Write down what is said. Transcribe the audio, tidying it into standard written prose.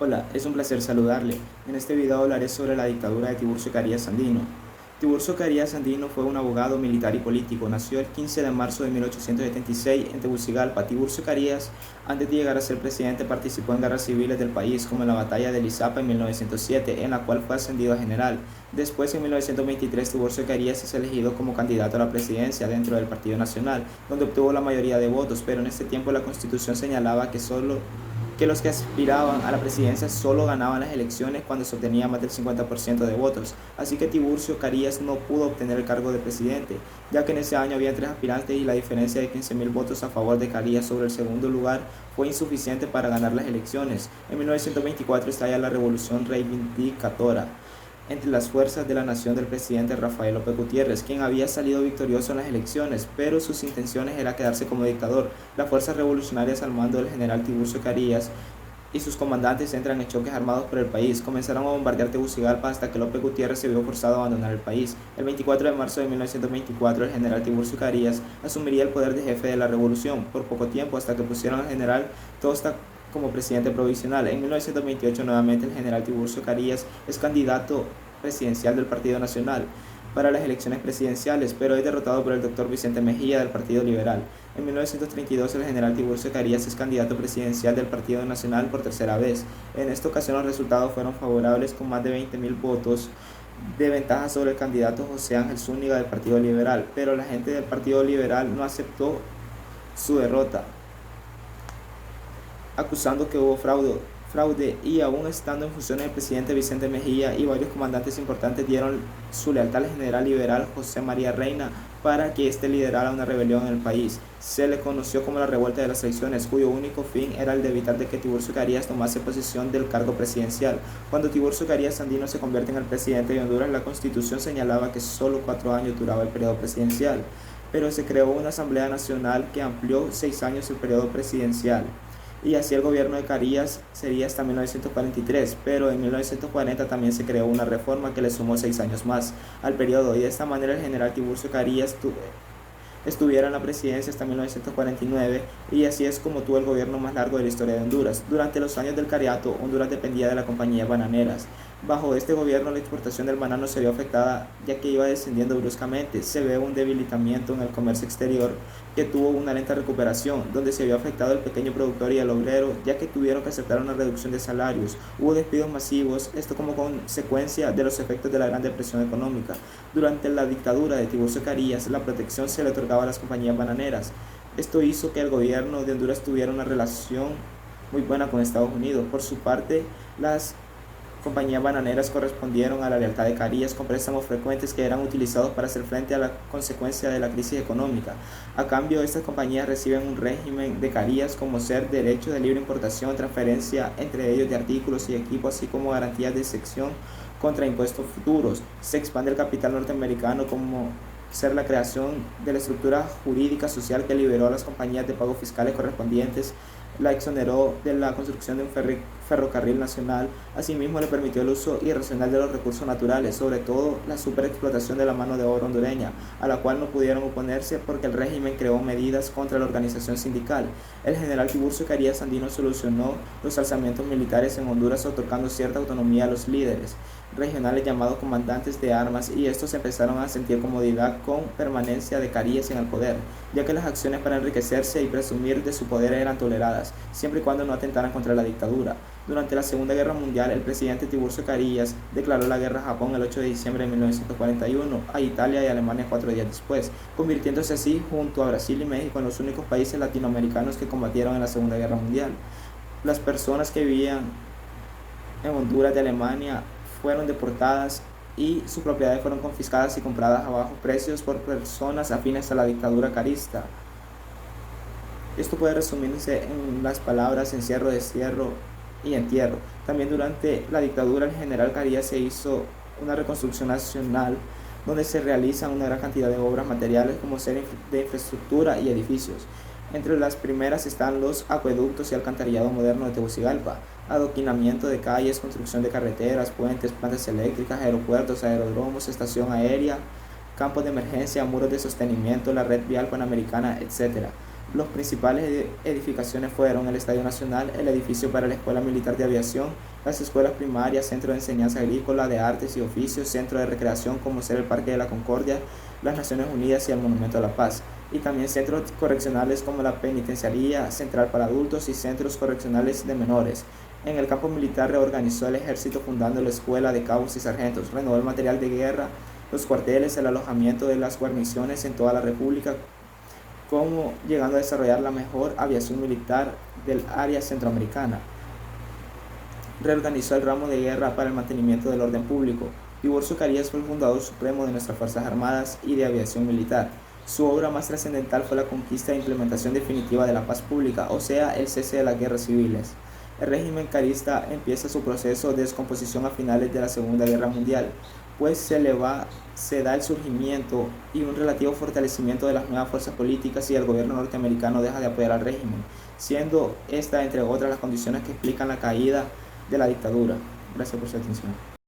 Hola, es un placer saludarle. En este video hablaré sobre la dictadura de Tiburcio Carías Sandino. Tiburcio Carías Sandino fue un abogado, militar y político. Nació el 15 de marzo de 1876 en Tegucigalpa. Tiburcio Carías, antes de llegar a ser presidente, participó en guerras civiles del país, como en la batalla de Lizapa en 1907, en la cual fue ascendido a general. Después, en 1923, Tiburcio Carías es elegido como candidato a la presidencia dentro del Partido Nacional, donde obtuvo la mayoría de votos, pero en este tiempo la Constitución señalaba que los que aspiraban a la presidencia solo ganaban las elecciones cuando se obtenía más del 50% de votos, así que Tiburcio Carías no pudo obtener el cargo de presidente, ya que en ese año había 3 aspirantes y la diferencia de 15.000 votos a favor de Carías sobre el segundo lugar fue insuficiente para ganar las elecciones. En 1924 estalla la Revolución Reivindicadora entre las fuerzas de la nación del presidente Rafael López Gutiérrez, quien había salido victorioso en las elecciones, pero sus intenciones era quedarse como dictador. Las fuerzas revolucionarias al mando del general Tiburcio Carías y sus comandantes entran en choques armados por el país. Comenzaron a bombardear Tegucigalpa hasta que López Gutiérrez se vio forzado a abandonar el país. El 24 de marzo de 1924, el general Tiburcio Carías asumiría el poder de jefe de la revolución por poco tiempo, hasta que pusieron al general Tosta como presidente provisional. En 1928, nuevamente, el general Tiburcio Carías es candidato presidencial del Partido Nacional para las elecciones presidenciales, pero es derrotado por el doctor Vicente Mejía del Partido Liberal. En 1932, el general Tiburcio Carías es candidato presidencial del Partido Nacional por tercera vez. En esta ocasión los resultados fueron favorables, con más de 20.000 votos de ventaja sobre el candidato José Ángel Zúñiga del Partido Liberal, pero la gente del Partido Liberal no aceptó su derrota, acusando que hubo fraude, y aún estando en funciones el presidente Vicente Mejía y varios comandantes importantes dieron su lealtad al general liberal José María Reina para que éste liderara una rebelión en el país. Se le conoció como la Revuelta de las Traiciones, cuyo único fin era el de evitar de que Tiburcio Carías tomase posesión del cargo presidencial. Cuando Tiburcio Carías Sandino se convierte en el presidente de Honduras, la Constitución señalaba que solo 4 años duraba el periodo presidencial, pero se creó una Asamblea Nacional que amplió 6 años el periodo presidencial, y así el gobierno de Carías sería hasta 1943, pero en 1940 también se creó una reforma que le sumó 6 años más al periodo, y de esta manera el general Tiburcio Carías estuviera en la presidencia hasta 1949, y así es como tuvo el gobierno más largo de la historia de Honduras. Durante los años del Cariato, Honduras dependía de la compañía bananeras. Bajo este gobierno, la exportación del banano se vio afectada, ya que iba descendiendo bruscamente. Se ve un debilitamiento en el comercio exterior, que tuvo una lenta recuperación, donde se vio afectado el pequeño productor y el obrero, ya que tuvieron que aceptar una reducción de salarios. Hubo despidos masivos, esto como consecuencia de los efectos de la Gran Depresión económica. Durante la dictadura de Tiburcio Carías, la protección se le otorgaba a las compañías bananeras. Esto hizo que el gobierno de Honduras tuviera una relación muy buena con Estados Unidos. Por su parte, las compañías bananeras correspondieron a la lealtad de Carías con préstamos frecuentes que eran utilizados para hacer frente a la consecuencia de la crisis económica. A cambio, estas compañías reciben un régimen de Carías, como ser derecho de libre importación, transferencia entre ellos de artículos y equipos, así como garantías de excepción contra impuestos futuros. Se expande el capital norteamericano, como ser la creación de la estructura jurídica social que liberó a las compañías de pagos fiscales correspondientes, la exoneró de la construcción de un ferrocarril nacional. Asimismo, le permitió el uso irracional de los recursos naturales, sobre todo la superexplotación de la mano de obra hondureña, a la cual no pudieron oponerse porque el régimen creó medidas contra la organización sindical. El general Tiburcio Carías Sandino solucionó los alzamientos militares en Honduras, otorgando cierta autonomía a los líderes regionales llamados comandantes de armas, y estos empezaron a sentir comodidad con permanencia de Carías en el poder, ya que las acciones para enriquecerse y presumir de su poder eran toleradas, siempre y cuando no atentaran contra la dictadura. Durante la Segunda Guerra Mundial, el presidente Tiburcio Carías declaró la guerra a Japón el 8 de diciembre de 1941, a Italia y Alemania 4 días después, convirtiéndose así, junto a Brasil y México, en los únicos países latinoamericanos que combatieron en la Segunda Guerra Mundial. Las personas que vivían en Honduras de Alemania fueron deportadas y sus propiedades fueron confiscadas y compradas a bajos precios por personas afines a la dictadura carista. Esto puede resumirse en las palabras encierro, destierro y entierro. También durante la dictadura el general Carías se hizo una reconstrucción nacional, donde se realizan una gran cantidad de obras materiales, como ser de infraestructura y edificios. Entre las primeras están los acueductos y alcantarillado moderno de Tegucigalpa, adoquinamiento de calles, construcción de carreteras, puentes, plantas eléctricas, aeropuertos, aeródromos, estación aérea, campos de emergencia, muros de sostenimiento, la red vial panamericana, etc. Los principales edificaciones fueron el Estadio Nacional, el edificio para la Escuela Militar de Aviación, las escuelas primarias, Centro de Enseñanza Agrícola, de Artes y Oficios, Centro de Recreación como ser el Parque de la Concordia, las Naciones Unidas y el Monumento a la Paz, y también centros correccionales como la Penitenciaría Central para Adultos y centros correccionales de menores. En el campo militar reorganizó el ejército fundando la Escuela de Cabos y Sargentos, renovó el material de guerra, los cuarteles, el alojamiento de las guarniciones en toda la República, como llegando a desarrollar la mejor aviación militar del área centroamericana. Reorganizó el ramo de guerra para el mantenimiento del orden público. Tiburcio Carías fue el fundador supremo de nuestras Fuerzas Armadas y de aviación militar. Su obra más trascendental fue la conquista e implementación definitiva de la paz pública, o sea, el cese de las guerras civiles. El régimen carista empieza su proceso de descomposición a finales de la Segunda Guerra Mundial, pues se da el surgimiento y un relativo fortalecimiento de las nuevas fuerzas políticas y el gobierno norteamericano deja de apoyar al régimen, siendo esta, entre otras, las condiciones que explican la caída de la dictadura. Gracias por su atención.